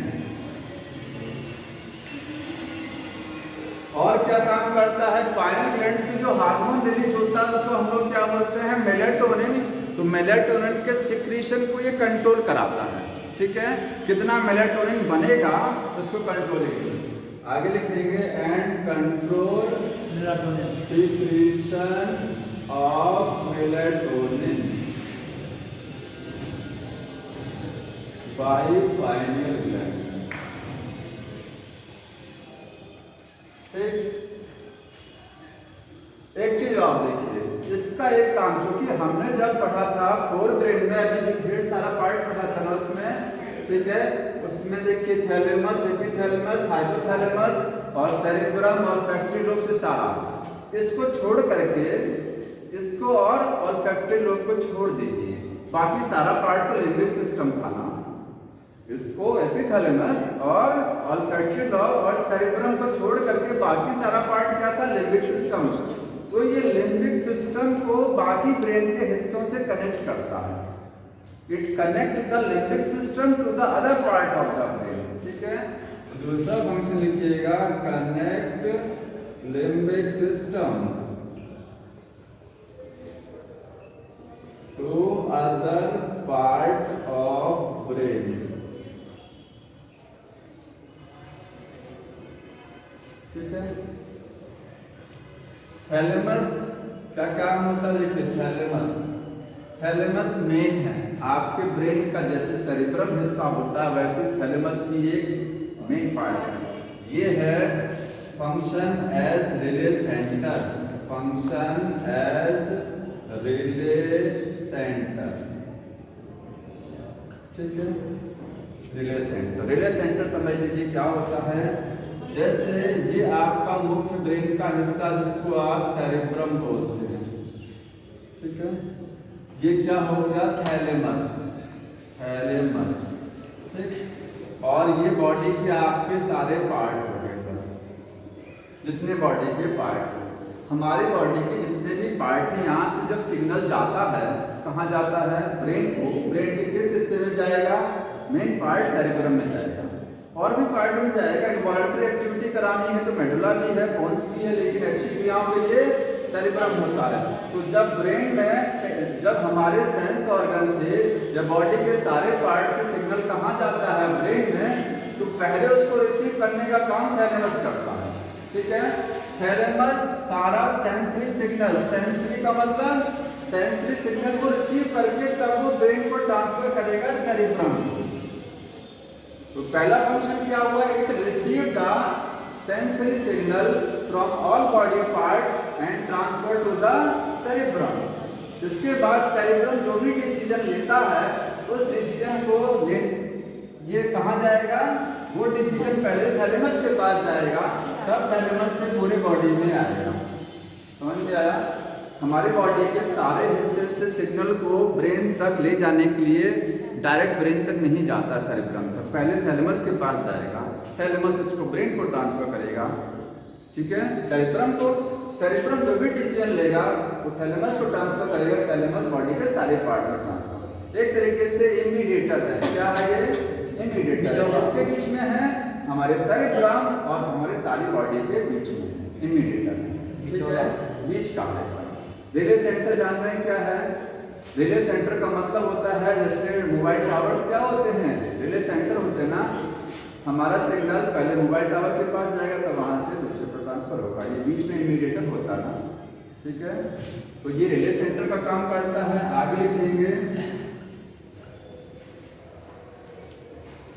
और क्या काम करता है? पाइनियल ग्लैंड से जो हार्मोन रिलीज होता है उसको हम लोग क्या बोलते हैं? मेलाटोनिन। तो मेलाटोनिन के सिक्रीशन को ये कंट्रोल कराता है, ठीक है? कितना मेलाटोनिन बनेगा उसको कंट्रोल करेगा। आगे लिखेंगे and control secretion of melatonin by pineal gland. एक चीज आप देखिए, इसका एक काम, चूंकि हमने जब पढ़ा था 4th ग्रेड में, अभी जो ढेर सारा पार्ट पढ़ा था ना उसमें, ठीक है? उसमें देखिए थैलेमस, एपिथैलेमस, हाइपोथैलेमस और सेरेब्रम और पेप्टिक लोब से सारा, इसको छोड़ करके इसको और पेप्टिक लोब को छोड़ दीजिए, बाकी सारा पार्ट तो लिम्बिक सिस्टम था ना। इसको एपिथैलेमस और पेप्टिक लोब और सेरेब्रम को छोड़ करके बाकी सारा पार्ट क्या था? Limbic system. तो ये लिम्बिक सिस्टम को बाकी ब्रेन के हिस्सों से कनेक्ट करता है। It connect the limbic system to the other part of the brain, ठीक है? दूसरा फंक्शन लिखिएगा connect limbic system to other part of brain, ठीक है? थैलेमस का काम होता है, देखिए थैलेमस मेन है आपके ब्रेन का। जैसे सेरिब्रम हिस्सा होता है वैसे थैलेमस भी एक मेन पार्ट है। ये है function as relay centre. Function as relay centre, ठीक है? रिले सेंटर, रिले सेंटर समझ लीजिए क्या होता है? जैसे ये आपका मुख्य ब्रेन का हिस्सा जिसको आप सेरेब्रम बोलते हैं, ठीक है? ये क्या हो गया? थैलेमस, थैलेमस, ठीक? और ये बॉडी के आपके सारे पार्ट हो गए, जितने बॉडी के पार्ट, हमारी बॉडी के जितने भी पार्ट हैं, यहाँ से जब सिग्नल जाता है, कहाँ जाता है? ब्रेन को। ब्रेन के किस हिस्से में जाएगा? मेन पार्ट सेरेब्रम में जाएगा, और भी पार्ट में जाएगा। इनवॉलंटरी एक्टिविटी करानी है तो मेडुला भी है, बोन्स भी है, लेकिन अच्छी क्रियाओं के लिए सेरेब्रम होता है। तो जब ब्रेन में, जब हमारे सेंस ऑर्गन से, जब बॉडी के सारे पार्ट से सिग्नल कहाँ जाता है? ब्रेन में। तो पहले उसको रिसीव करने का काम थैलेमस करता है, ठीक है? थैलेमस सारा सेंसरी सिग्नल, सेंसरी का मतलब सेंसरी सिग्नल को रिसीव करके तब वो ब्रेन को ट्रांसफर करेगा सेरेब्रम को। तो पहला फंक्शन क्या हुआ? It receive the sensory signal from all body part and transfer to the cerebrum. इसके बाद सेरेब्रम जो भी डिसीजन लेता है उस डिसीजन को ये कहाँ जाएगा? वो डिसीजन पहले थैलेमस के पास जाएगा, तब थैलेमस से पूरी बॉडी में आएगा। समझ में आया? हमारी बॉडी के सारे हिस्से से सिग्नल को ब्रेन तक ले जाने के लिए डायरेक्ट ब्रेन तक नहीं जाता सेरेब्रम तक, पहले थैलेमस के पास जाएगा, थैलेमस इसको ब्रेन को ट्रांसफर करेगा, ठीक है? सेरेब्रम जो भी डिसीजन लेगा वो थैलेमस को ट्रांसफर करेगा, थैलेमस बॉडी के सारे पार्ट में ट्रांसफर। एक तरीके से इमीडिएटर है। क्या है ये? इमीडिएटर। इसके बीच में है हमारे सेरेब्रम और हमारे सारी बॉडी के बीच में इमीडिएटर, ठीक है? बीच का है। रिले सेंटर जान रहे हैं क्या है? रिले सेंटर का मतलब होता है, जैसे मोबाइल टावर्स क्या होते हैं? रिले सेंटर होते हैं ना। हमारा सिग्नल पहले मोबाइल टावर के पास जाएगा, तब वहाँ से दूसरे पर ट्रांसफर होगा। ये बीच में मीडिएटर होता है ना, ठीक है। तो ये रिले सेंटर का काम करता है। आगे लिखेंगे,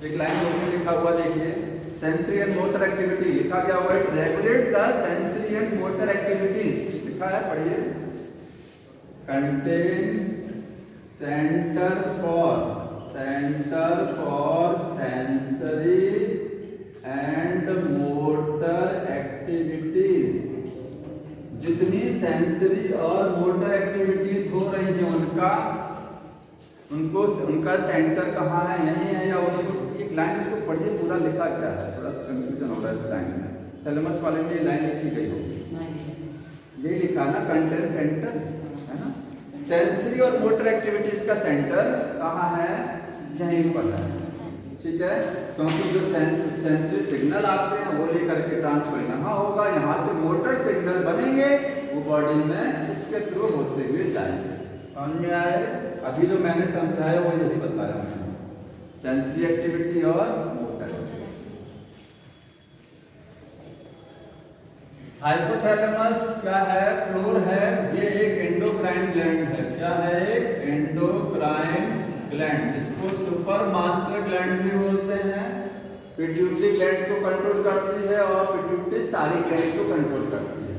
एक लाइन में लिखा हुआ देखिए, सेंसरी एंड मोटर एक्टिविटी लिखा गया हुआ है, regulate the sensory and motor activities लिखा है, पढ़िए। Contain centre for sensory and motor activities. जितनी सेंसरी और मोटर एक्टिविटीज हो रही हैं उनका सेंटर कहाँ है, यहीं है या उनको। एक लाइन इसको पढ़िए, पूरा लिखा क्या है, थोड़ा सा कंफ्यूजन हो रहा है इस लाइन में। थैलेमस वाले में ये लाइन लिखी गई होगी, ये लिखा ना, कंटेन सेंटर है ना। सेंसरी और मोटर एक्टिविटीज का सेंटर कहाँ है, यहीं पर है, ठीक है। क्योंकि जो सेंसरी सिग्नल आते हैं वो लेकर के ट्रांसफर यहाँ होगा, यहाँ से मोटर सिग्नल बनेंगे, वो बॉडी में इसके थ्रू होते हुए जाएंगे। समझ में आए? अभी जो मैंने समझाया वो यही बता रहा हूँ, सेंसरी एक्टिविटी और मोटर। हाइपोथैलेमस क्या है, फ्लोर है, ये एक एंडोक्राइन ग्लैंड है। क्या है? एक एंडोक्राइन ग्लैंड। इसको सुपर मास्टर ग्लैंड भी बोलते हैं। पिट्यूटरी ग्लैंड को कंट्रोल करती है और पिट्यूटरी सारी ग्लैंड को कंट्रोल करती है।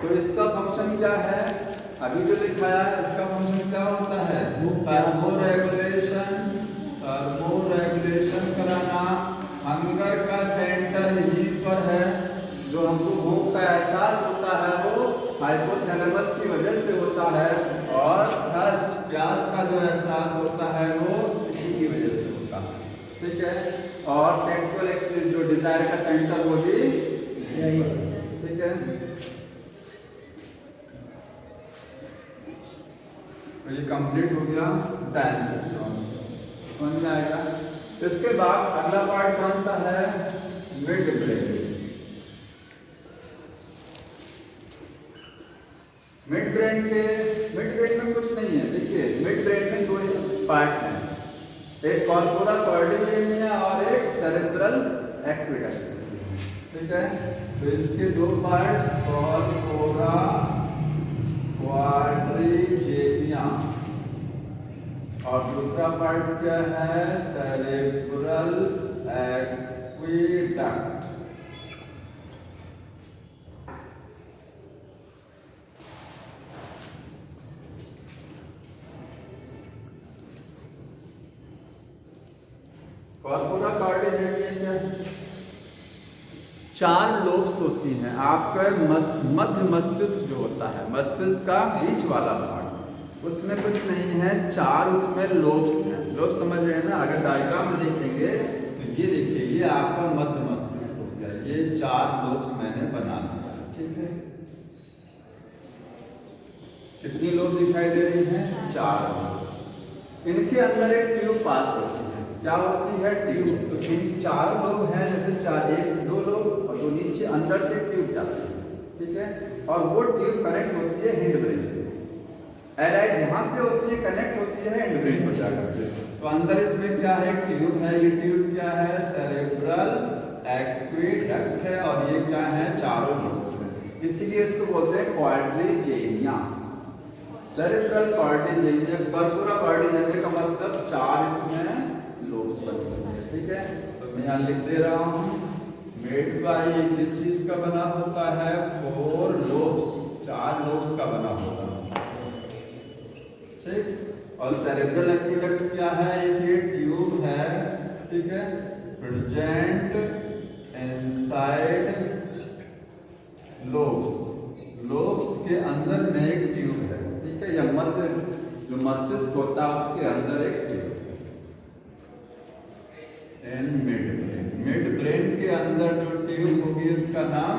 तो इसका फंक्शन क्या है, अभी जो लिखाया है इसका फंक्शन क्या होता है, थर्मोरेगुलेशन कराना। हंगर का सेंटर यहीं पर है, जो हमको भूख का एहसास होता है वो हाइपोथैलेमस की वजह से होता है, और प्यास का जो एहसास होता है वो इसी की वजह से होता है, ठीक है। और सेक्सुअल जो डिजायर का सेंटर वो भी यही, ठीक है। तो ये कंप्लीट हो गया डांस, समझ में आएगा। इसके बाद अगला पार्ट कौन सा है, मिड ब्रेन। मिड ब्रेन में कुछ नहीं है। देखिए मिड ब्रेन में दो पार्ट हैं, एक कॉर्पोरा कॉर्डिलेनिया और एक सेरेब्रल एक्विडक्ट, ठीक है। तो इसके दो पार्ट, कॉर्पोरा क्वाड्रिजेनिया और दूसरा पार्ट क्या है, सेरेब्रल एक्विडक्ट। कॉर्पोरा कॉर्डिलेनिया चार लोब्स होती हैं। आपका मध्य मस्तिष्क जो होता है, मस्तिष्क का बीच वाला भाग, उसमें कुछ नहीं है, चार उसमें लोब्स हैं। लोब समझ रहे हैं ना? अगर डायग्राम में देखेंगे तो ये देखिए, ये आपका मध्य मस्तिष्क हो गया। ये चार लोब्स मैंने बना दिया, ठीक है। कितनी लोब दिखाई दे रही हैं? चार। इनके अंदर एक ट्यूब पास होती है। क्या होती है? ट्यूब। तो इन चार लोग हैं, जैसे चार, एक दो लोग और दो नीचे अंदर से ट्यूब जाती है, ठीक है। और वो ट्यूब कनेक्ट होती है हिंड ब्रेन से। एलाइड जहाँ से होती है कनेक्ट होती है हिंड ब्रेन पर जाकर के। तो अंदर इसमें क्या है, ट्यूब है। ये ट्यूब क्या है, सेरेब्रल एक्विडक्ट है, और ये क्या है, चारों लोब्स है। इसीलिए इसको बोलते हैं क्वाड्रिजेनिया, सेरेब्रल कॉर्डिजेनिया। कॉर्पोरा कॉर्डिजेनिया का मतलब चार इसमें लोब्स बने हैं, ठीक है। तो मैं यहाँ लिख दे रहा हूँ, मेड बाय किस चीज का बना होता है, 4 लोब्स, 4 लोब्स का बना होता है, ठीक। और सेरेब्रल एक्विडक्ट क्या है, ये ट्यूब है, ठीक है, प्रेजेंट इनसाइड लोब्स। लोब्स के अंदर में एक ट्यूब है, ठीक है। या मध्य जो मस्तिष्क होता है उसके अंदर एक ट्यूब। मिड ब्रेन के अंदर जो ट्यूब होगी उसका नाम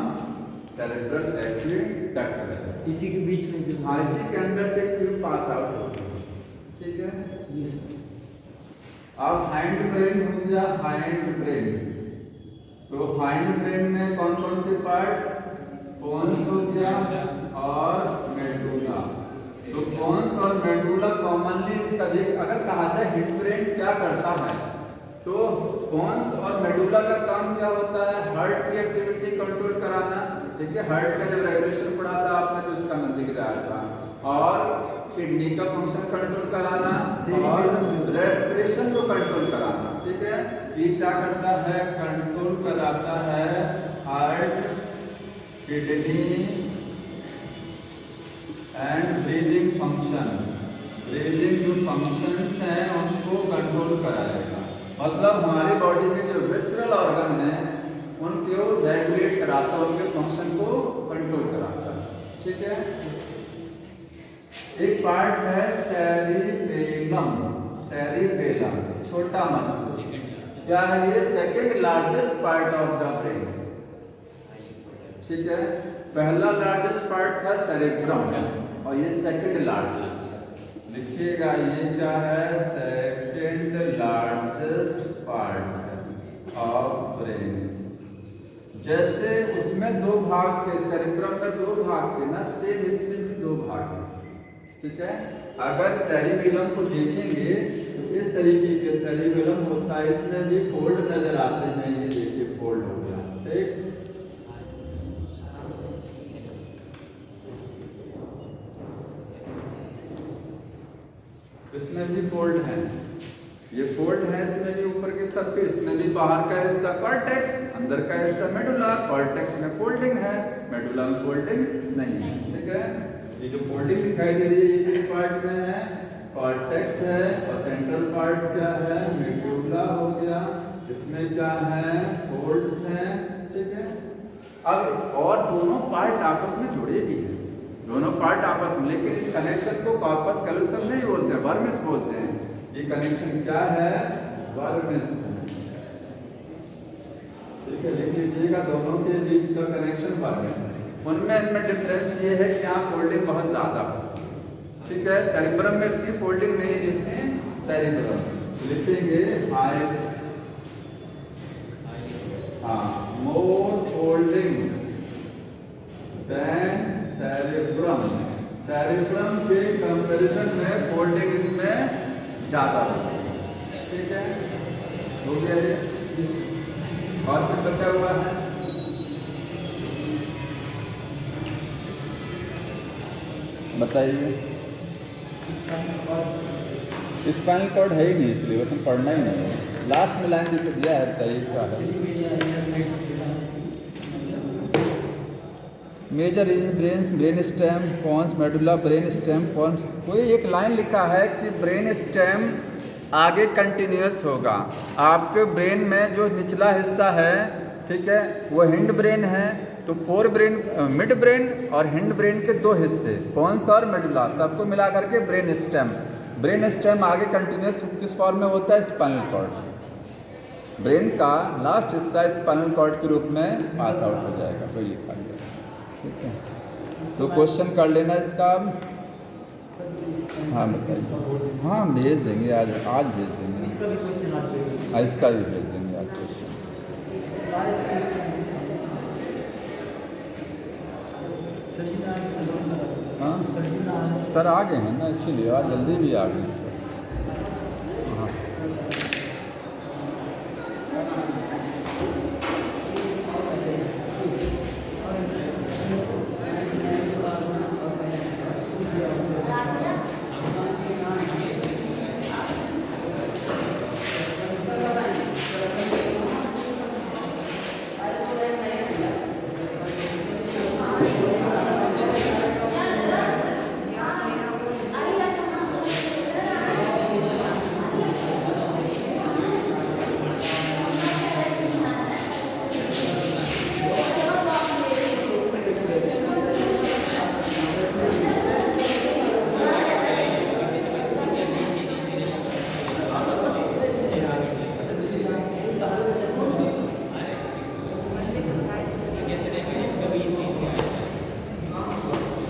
सेरेब्रल एक्विडक्ट है। इसी के बीच में जो, हाँ, इसी के अंदर से ट्यूब पास आउट होती है, ठीक है। अब हाइंड ब्रेन हो गया, हाइंड ब्रेन। तो हाइंड ब्रेन में कौन कौन से पार्ट, पोन्स हो गया और मेडुला। तो पोन्स और मेडुला कॉमनली इसका अगर कहा जाए हिंड ब्रेन क्या करता है, तो पोन्स और मेडुला का काम क्या होता है? हार्ट की एक्टिविटी कंट्रोल कराना। ठीक है, हार्ट का जब रेगुलेशन पढ़ा था आपने तो इसका जिक्र आया था। और किडनी का फंक्शन कंट्रोल कराना और रेस्पिरेशन को कंट्रोल कराना। ठीक है, ये क्या करता है? कंट्रोल कराता है heart, kidney and breathing function. Breathing जो फंक्शंस हैं उनको कंट्रोल कराएगा। मतलब हमारी बॉडी में जो विसरल ऑर्गन है उनको रेगुलेट कराता है, उनके फंक्शन को कंट्रोल कराता है। ठीक है, एक पार्ट है सेरिबेलम। सेरिबेलम छोटा मस्तिष्क। क्या है ये? Second largest part of the brain. ठीक है, पहला लार्जेस्ट पार्ट था सेरेब्रम और ये सेकंड लार्जेस्ट। लिखिएगा, ये क्या है? Second largest part of brain. जैसे उसमें दो भाग थे, सेरेब्रम में दो भाग थे ना, सेम इसमें भी दो भाग हैं। ठीक है, अगर सेरिबेलम को देखेंगे तो इस तरीके के सेरिबेलम होता है, इसमें भी फोल्ड नजर आते हैं। ये देखिए फोल्ड हो गया। ठीक, इसमें भी फोल्ड है, ये फोल्ड है इसमें भी, ऊपर के सरफेस में भी। बाहर का हिस्सा कॉर्टेक्स, अंदर का हिस्सा मेडुला। कॉर्टेक्स में फोल्डिंग है, मेडुला में फोल्डिंग नहीं है। ठीक है, ये जो फोल्डिंग दिखाई दे रही है ये किस पार्ट में है? कॉर्टेक्स है। और सेंट्रल पार्ट क्या है? मेडुला हो गया। इसमें क्या है? फोल्ड्स हैं। ठीक है, अब और दोनों पार्ट आपस में जुड़े भी हैं, दोनों पार्ट आपस में, लेकिन इस कनेक्शन को कॉर्पस कैलोसम नहीं बोलते, वर्मिस बोलते हैं। ये कनेक्शन क्या है? वर्मिस। ठीक है, लिख लीजिएगा, दोनों के बीच का कनेक्शन वर्मिस है। उनमें इनमें डिफरेंस ये है कि यहाँ फोल्डिंग बहुत ज्यादा है। ठीक है, सेरिब्रम में इतनी फोल्डिंग नहीं लिखते, सेरिब्रम लिखेंगे हाई, हाँ, मोर फोल्डिंग देन सेरिब्रम। सेरिब्रम के कंपैरिजन में फोल्डिंग इसमें ज्यादा है। ठीक है, हो गया ये। और कुछ बचा हुआ है? बताइए। स्पाइनल कॉर्ड है ही नहीं, सिलेबस में पढ़ना ही नहीं है। लास्ट में लाइन दिया है, बताइए क्या है? Major brain, brain stem, pons, medulla, brain stem, pons. कोई एक लाइन लिखा है कि ब्रेन स्टेम आगे कंटिन्यूअस होगा। आपके ब्रेन में जो निचला हिस्सा है, ठीक है, वो हिंड ब्रेन है। तो फोर ब्रेन, मिड ब्रेन और हिंड ब्रेन के दो हिस्से, पॉन्स और मेडुला, सबको मिला करके ब्रेन स्टेम। ब्रेन स्टेम आगे कंटिन्यूअस किस फॉर्म में होता है? Spinal cord. ब्रेन का लास्ट हिस्सा स्पाइनल कॉर्ड के रूप में पास आउट हो जाएगा, कोई लिखा गया। ठीक है, तो क्वेश्चन कर लेना इसका। हाँ बताइए। हाँ भेज देंगे, आज भेज देंगे। इसका भी क्वेश्चन आज भेज, हाँ इसका भी भेज देंगे आज क्वेश्चन। हाँ सर आ गए हैं ना, इसीलिए आज जल्दी भी आ गए।